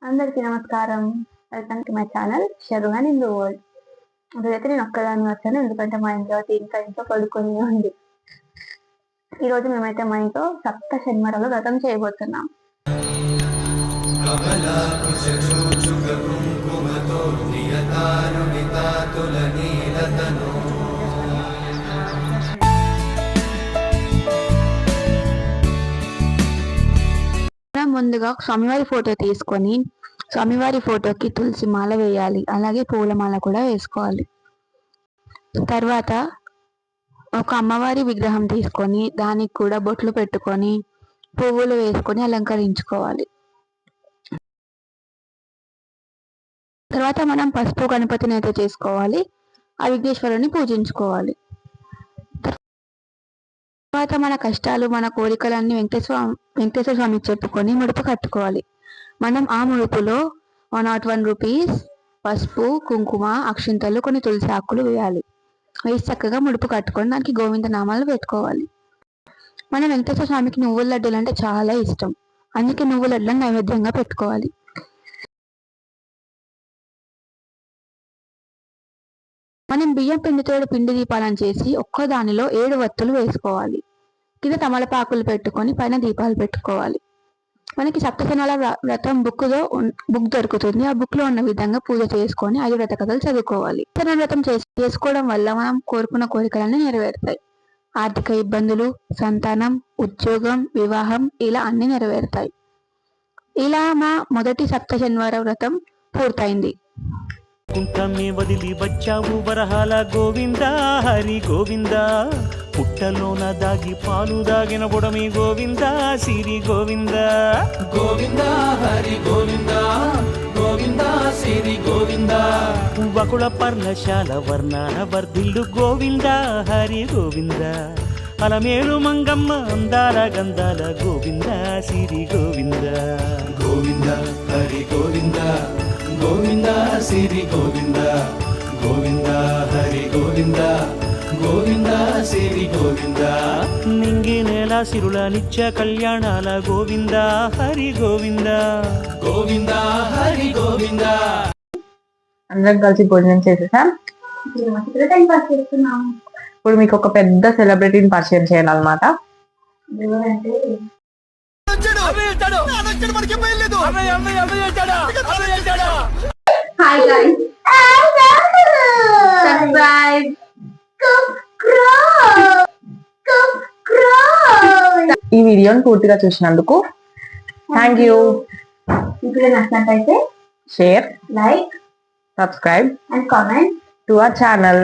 అందరికీ నమస్కారం. Welcome to my channel షరుహన్ ఇన్ ద వరల్డ్. అదైతే నేను ఒక్కదాన్ని వచ్చాను, ఎందుకంటే మా ఇంట్లో ఇంట్లో పడుకొని ఉంది. ఈరోజు మేమైతే మా ఇంట్లో సప్త శనివారాలు వ్రతం చేయబోతున్నాం. ముందుగా స్వామివారి ఫోటో తీసుకొని స్వామివారి ఫోటోకి తులసి మాల వేయాలి, అలాగే పూలమాల కూడా వేసుకోవాలి. తర్వాత ఒక అమ్మవారి విగ్రహం తీసుకొని దానికి కూడా బొట్లు పెట్టుకొని పువ్వులు వేసుకొని అలంకరించుకోవాలి. తర్వాత మనం పసుపు గణపతిని అయితే చేసుకోవాలి, ఆ విఘ్నేశ్వరుని పూజించుకోవాలి. తర్వాత మన కష్టాలు మన కోరికలన్నీ వెంకటేశ్వర స్వామికి చెప్పుకొని ముడుపు కట్టుకోవాలి. మనం ఆ ముడుపులో 101 రూపీస్, పసుపు, కుంకుమ, అక్షింతలు, కొన్ని తులసి ఆకులు వేయాలి. వేసి చక్కగా ముడుపు కట్టుకొని దానికి గోవింద నామాలు పెట్టుకోవాలి. మన వెంకటేశ్వర స్వామికి నువ్వుల లడ్డూలు అంటే చాలా ఇష్టం, అందుకే నువ్వుల లడ్డూలను నైవేద్యంగా పెట్టుకోవాలి. మనం బియ్యం పిండితో పిండి దీపాలను చేసి ఒక్క దానిలో 7 వత్తులు వేసుకోవాలి. కింద తమలపాకులు పెట్టుకొని పైన దీపాలు పెట్టుకోవాలి. మనకి సప్తశనాల వ్రతం బుక్ దొరుకుతుంది. ఆ బుక్ లో ఉన్న విధంగా పూజ చేసుకొని 5 వ్రత కథలు చదువుకోవాలి. వ్రతం చేసుకోవడం వల్ల మనం కోరుకున్న కోరికలన్నీ నెరవేరుతాయి. ఆర్థిక ఇబ్బందులు, సంతానం, ఉద్యోగం, వివాహం ఇలా అన్ని నెరవేరుతాయి. ఇలా మా మొదటి సప్త శనివార వ్రతం పూర్తయింది. కుంటమే వదిలి వచ్చావు వరహాల గోవింద హరి గోవింద, పుట్టలోన దాగి పాలు దాగిన బుడమి గోవింద సిరి గోవింద. గోవింద హరి గోవింద, గోవింద సిరి గోవింద. వకుళ పర్ణశాల వర్ణాల వర్ధిల్లు గోవింద హరి గోవింద. అలమేలు మంగమ్మ అందాల గంధాల గోవింద సిరి గోవింద. గోవింద హరి గోవింద, గోవింద సిరి గోవింద. గోవింద హరి గోవింద, గోవింద సిరి గోవింద. నింగి నేల సిరుల నిత్య కళ్యాణాల గోవింద హరి గోవింద. గోవింద హరి గోవింద. అందరం కలిసి భోజనం చేసేసాం. ఇప్పుడు మీకు ఒక పెద్ద సెలబ్రిటీని పరిచయం చేయాలన్నమాట. ఈ వీడియోని పూర్తిగా చూసినందుకు థ్యాంక్ యూ. ఇప్పుడు నచ్చినట్లయితే share, like, subscribe and comment to our channel.